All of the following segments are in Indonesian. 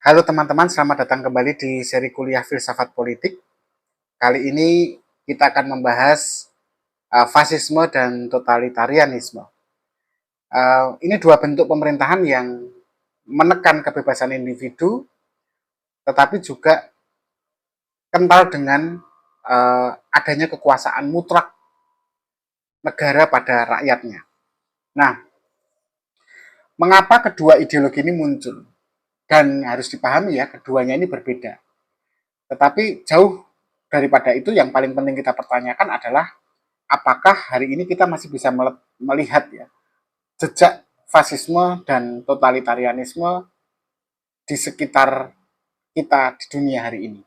Halo teman-teman, selamat datang kembali di seri kuliah Filsafat Politik. Kali ini kita akan membahas fasisme dan totalitarianisme. Ini dua bentuk pemerintahan yang menekan kebebasan individu, tetapi juga kental dengan adanya kekuasaan mutlak negara pada rakyatnya. Nah, mengapa kedua ideologi ini muncul? Dan harus dipahami ya, keduanya ini berbeda. Tetapi jauh daripada itu, yang paling penting kita pertanyakan adalah apakah hari ini kita masih bisa melihat ya jejak fasisme dan totalitarianisme di sekitar kita di dunia hari ini.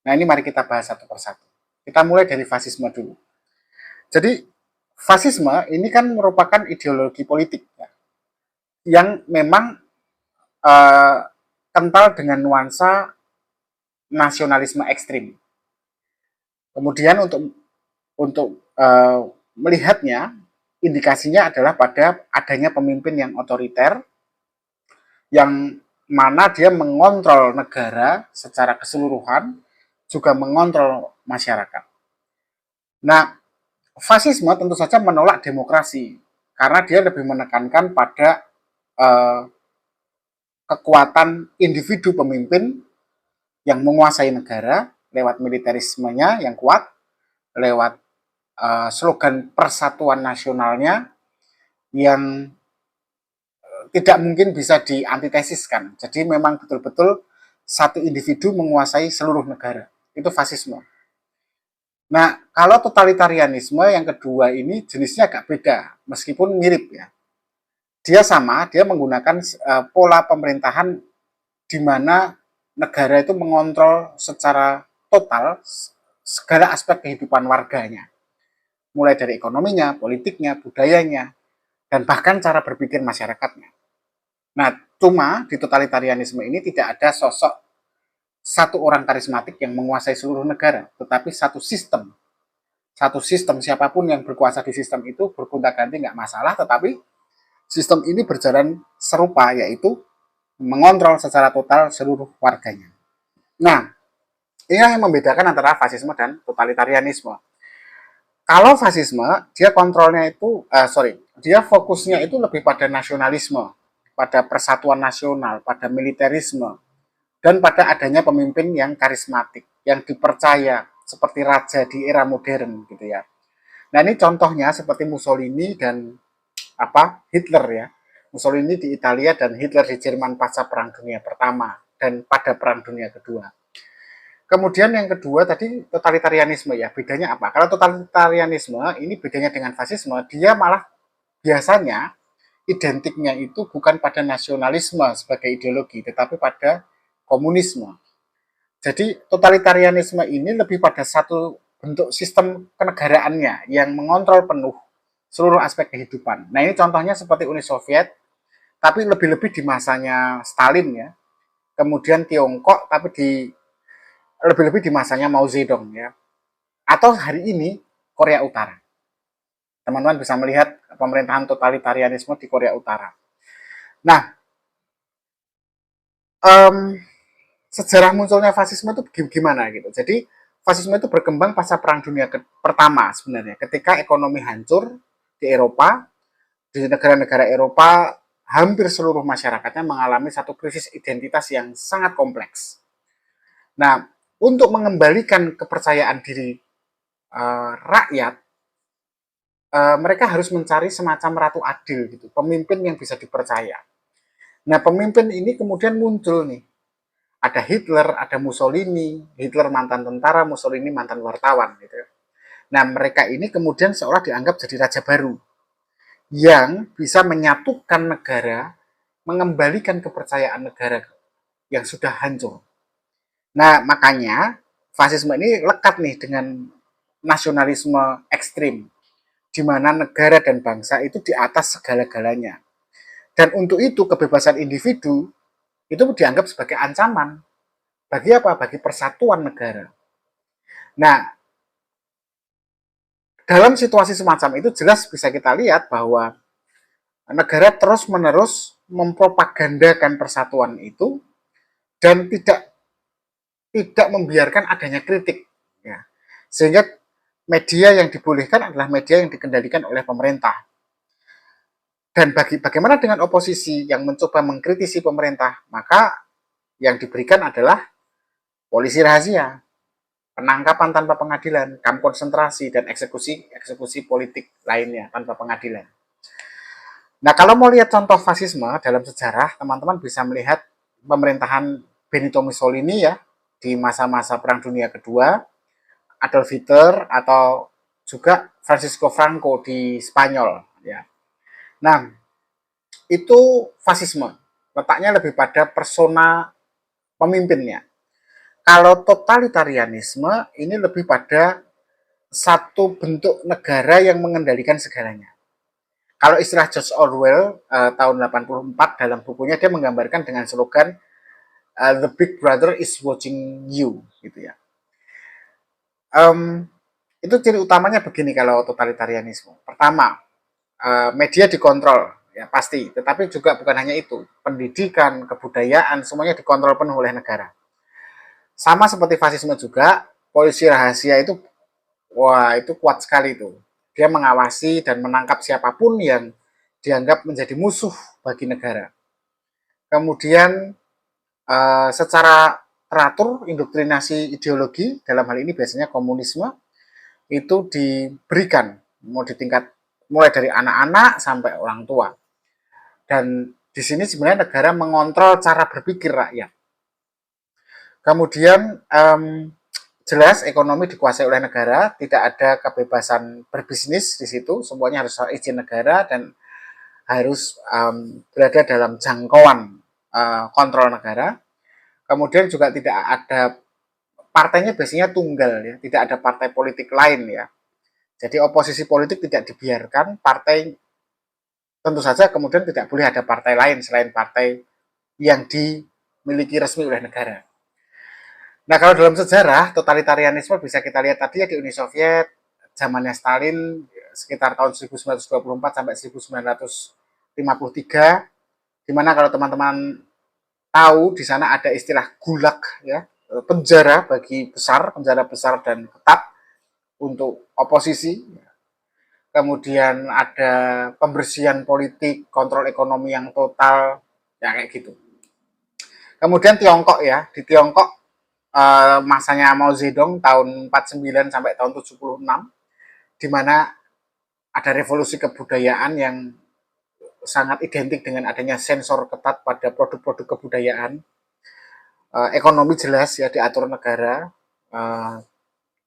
Nah, ini mari kita bahas satu persatu. Kita mulai dari fasisme dulu. Jadi, fasisme ini kan merupakan ideologi politik ya, yang memang kental dengan nuansa nasionalisme ekstrim. Kemudian untuk melihatnya, indikasinya adalah pada adanya pemimpin yang otoriter, yang mana dia mengontrol negara secara keseluruhan, juga mengontrol masyarakat. Nah, fasisme tentu saja menolak demokrasi, karena dia lebih menekankan pada kekuatan individu pemimpin yang menguasai negara lewat militerismenya yang kuat, lewat slogan persatuan nasionalnya yang tidak mungkin bisa diantitesiskan. Jadi memang betul-betul satu individu menguasai seluruh negara. Itu fasisme. Nah, kalau totalitarianisme yang kedua ini jenisnya agak beda, meskipun mirip ya. Dia sama, dia menggunakan pola pemerintahan di mana negara itu mengontrol secara total segala aspek kehidupan warganya. Mulai dari ekonominya, politiknya, budayanya, dan bahkan cara berpikir masyarakatnya. Nah, cuma di totalitarianisme ini tidak ada sosok satu orang karismatik yang menguasai seluruh negara, tetapi satu sistem. Satu sistem, siapapun yang berkuasa di sistem itu bergonta-ganti nggak masalah, tetapi sistem ini berjalan serupa, yaitu mengontrol secara total seluruh warganya. Nah, inilah yang membedakan antara fasisme dan totalitarianisme. Kalau fasisme, dia kontrolnya itu, dia fokusnya itu lebih pada nasionalisme, pada persatuan nasional, pada militerisme, dan pada adanya pemimpin yang karismatik, yang dipercaya seperti raja di era modern gitu ya. Nah, ini contohnya seperti Mussolini dan Hitler ya. Mussolini di Italia dan Hitler di Jerman pasca Perang Dunia Pertama dan pada Perang Dunia Kedua. Kemudian yang kedua tadi totalitarianisme ya. Bedanya apa? Kalau totalitarianisme ini bedanya dengan fasisme, dia malah biasanya identiknya itu bukan pada nasionalisme sebagai ideologi, tetapi pada komunisme. Jadi totalitarianisme ini lebih pada satu bentuk sistem kenegaraannya yang mengontrol penuh seluruh aspek kehidupan. Nah, ini contohnya seperti Uni Soviet, tapi lebih-lebih di masanya Stalin ya. Kemudian Tiongkok, tapi lebih-lebih di masanya Mao Zedong ya. Atau hari ini Korea Utara. Teman-teman bisa melihat pemerintahan totalitarianisme di Korea Utara. Nah, sejarah munculnya fasisme itu gimana gitu. Jadi fasisme itu berkembang pasca Perang Dunia Pertama sebenarnya. Ketika ekonomi hancur di Eropa, di negara-negara Eropa, hampir seluruh masyarakatnya mengalami satu krisis identitas yang sangat kompleks. Nah, untuk mengembalikan kepercayaan diri rakyat, mereka harus mencari semacam ratu adil gitu, pemimpin yang bisa dipercaya. Nah, pemimpin ini kemudian muncul nih. Ada Hitler, ada Mussolini, Hitler mantan tentara, Mussolini mantan wartawan gitu. Nah, mereka ini kemudian seolah dianggap jadi raja baru yang bisa menyatukan negara, mengembalikan kepercayaan negara yang sudah hancur. Nah, makanya fasisme ini lekat nih dengan nasionalisme ekstrim, di mana negara dan bangsa itu di atas segala-galanya. Dan untuk itu kebebasan individu itu dianggap sebagai ancaman. Bagi apa? Bagi persatuan negara. Nah, dalam situasi semacam itu jelas bisa kita lihat bahwa negara terus-menerus mempropagandakan persatuan itu dan tidak membiarkan adanya kritik, ya. Sehingga media yang dibolehkan adalah media yang dikendalikan oleh pemerintah. Dan bagaimana dengan oposisi yang mencoba mengkritisi pemerintah? Maka yang diberikan adalah polisi rahasia, penangkapan tanpa pengadilan, kamp konsentrasi, dan eksekusi politik lainnya tanpa pengadilan. Nah, kalau mau lihat contoh fasisme dalam sejarah, teman-teman bisa melihat pemerintahan Benito Mussolini ya di masa-masa Perang Dunia Kedua, Adolf Hitler, atau juga Francisco Franco di Spanyol ya. Nah, itu fasisme. Letaknya lebih pada persona pemimpinnya. Kalau totalitarianisme ini lebih pada satu bentuk negara yang mengendalikan segalanya. Kalau istilah George Orwell tahun 84 dalam bukunya dia menggambarkan dengan slogan The Big Brother is watching you gitu ya. Itu ciri utamanya begini kalau totalitarianisme. Pertama, media dikontrol ya pasti, tetapi juga bukan hanya itu, pendidikan, kebudayaan semuanya dikontrol penuh oleh negara. Sama seperti fasisme juga, polisi rahasia itu wah itu kuat sekali itu. Dia mengawasi dan menangkap siapapun yang dianggap menjadi musuh bagi negara. Kemudian secara teratur indoktrinasi ideologi dalam hal ini biasanya komunisme itu diberikan mau di tingkat mulai dari anak-anak sampai orang tua. Dan di sini sebenarnya negara mengontrol cara berpikir rakyat. Kemudian jelas ekonomi dikuasai oleh negara, tidak ada kebebasan berbisnis di situ, semuanya harus izin negara dan harus berada dalam jangkauan kontrol negara. Kemudian juga tidak ada partainya biasanya tunggal ya, tidak ada partai politik lain ya. Jadi oposisi politik tidak dibiarkan, partai tentu saja kemudian tidak boleh ada partai lain selain partai yang dimiliki resmi oleh negara. Nah, kalau dalam sejarah, totalitarianisme bisa kita lihat tadi ya di Uni Soviet, zamannya Stalin sekitar tahun 1924 sampai 1953, di mana kalau teman-teman tahu di sana ada istilah gulag ya, penjara penjara besar dan ketat untuk oposisi. Kemudian ada pembersihan politik, kontrol ekonomi yang total, ya kayak gitu. Kemudian Tiongkok ya, di Tiongkok masanya Mao Zedong tahun 49 sampai tahun 76, di mana ada revolusi kebudayaan yang sangat identik dengan adanya sensor ketat pada produk-produk kebudayaan. Ekonomi jelas ya diatur negara,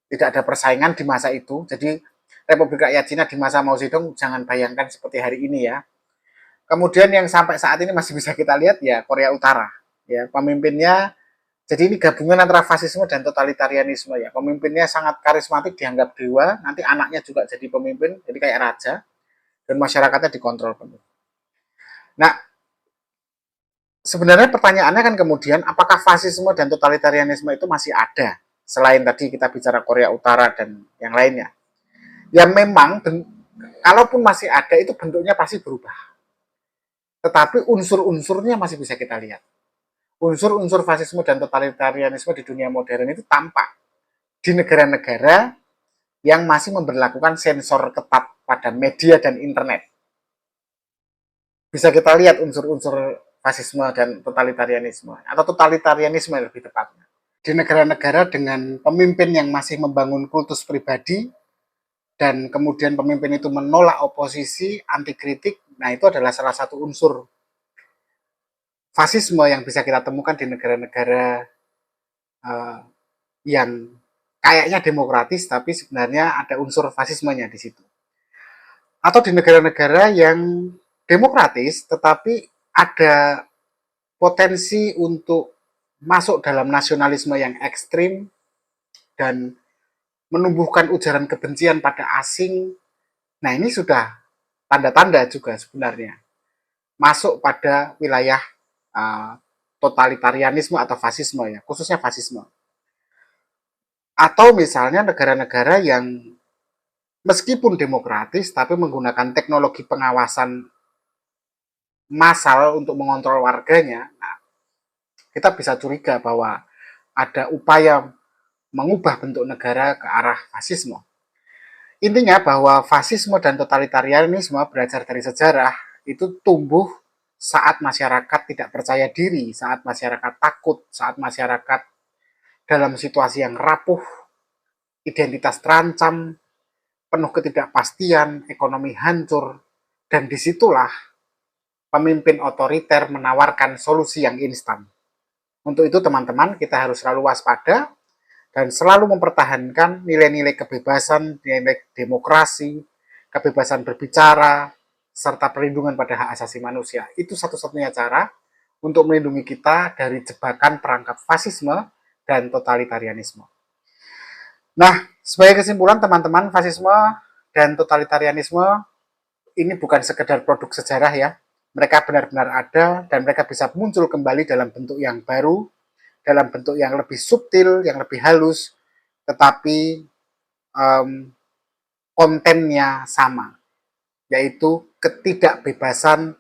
tidak ada persaingan di masa itu. Jadi Republik Rakyat Cina di masa Mao Zedong jangan bayangkan seperti hari ini ya. Kemudian yang sampai saat ini masih bisa kita lihat ya Korea Utara. Ya, pemimpinnya jadi ini gabungan antara fasisme dan totalitarianisme ya. Pemimpinnya sangat karismatik dianggap dewa, nanti anaknya juga jadi pemimpin, jadi kayak raja dan masyarakatnya dikontrol penuh. Nah, sebenarnya pertanyaannya kan kemudian apakah fasisme dan totalitarianisme itu masih ada selain tadi kita bicara Korea Utara dan yang lainnya. Ya memang kalaupun masih ada itu bentuknya pasti berubah. Tetapi unsur-unsurnya masih bisa kita lihat. Unsur-unsur fasisme dan totalitarianisme di dunia modern itu tampak di negara-negara yang masih memberlakukan sensor ketat pada media dan internet. Bisa kita lihat unsur-unsur fasisme dan totalitarianisme, atau totalitarianisme lebih tepatnya. Di negara-negara dengan pemimpin yang masih membangun kultus pribadi, dan kemudian pemimpin itu menolak oposisi, anti kritik, nah itu adalah salah satu unsur fasisme yang bisa kita temukan di negara-negara yang kayaknya demokratis, tapi sebenarnya ada unsur fasismenya di situ. Atau di negara-negara yang demokratis, tetapi ada potensi untuk masuk dalam nasionalisme yang ekstrim dan menumbuhkan ujaran kebencian pada asing. Nah, ini sudah tanda-tanda juga sebenarnya masuk pada wilayah totalitarianisme atau fasisme ya, khususnya fasisme. Atau misalnya negara-negara yang meskipun demokratis tapi menggunakan teknologi pengawasan massal untuk mengontrol warganya. Nah, kita bisa curiga bahwa ada upaya mengubah bentuk negara ke arah fasisme. Intinya bahwa fasisme dan totalitarianisme belajar dari sejarah itu tumbuh saat masyarakat tidak percaya diri, saat masyarakat takut, saat masyarakat dalam situasi yang rapuh, identitas terancam, penuh ketidakpastian, ekonomi hancur, dan disitulah pemimpin otoriter menawarkan solusi yang instan. Untuk itu teman-teman, kita harus selalu waspada dan selalu mempertahankan nilai-nilai kebebasan, nilai demokrasi, kebebasan berbicara, serta perlindungan pada hak asasi manusia. Itu satu-satunya cara untuk melindungi kita dari jebakan perangkap fasisme dan totalitarianisme. Nah, sebagai kesimpulan teman-teman, fasisme dan totalitarianisme ini bukan sekedar produk sejarah ya. Mereka benar-benar ada dan mereka bisa muncul kembali dalam bentuk yang baru, dalam bentuk yang lebih subtil, yang lebih halus, tetapi kontennya sama, yaitu ketidakbebasan,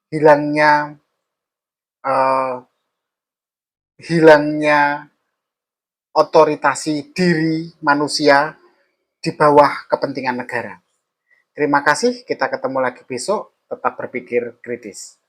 hilangnya uh, hilangnya otoritasi diri manusia di bawah kepentingan negara. Terima kasih, kita ketemu lagi besok, tetap berpikir kritis.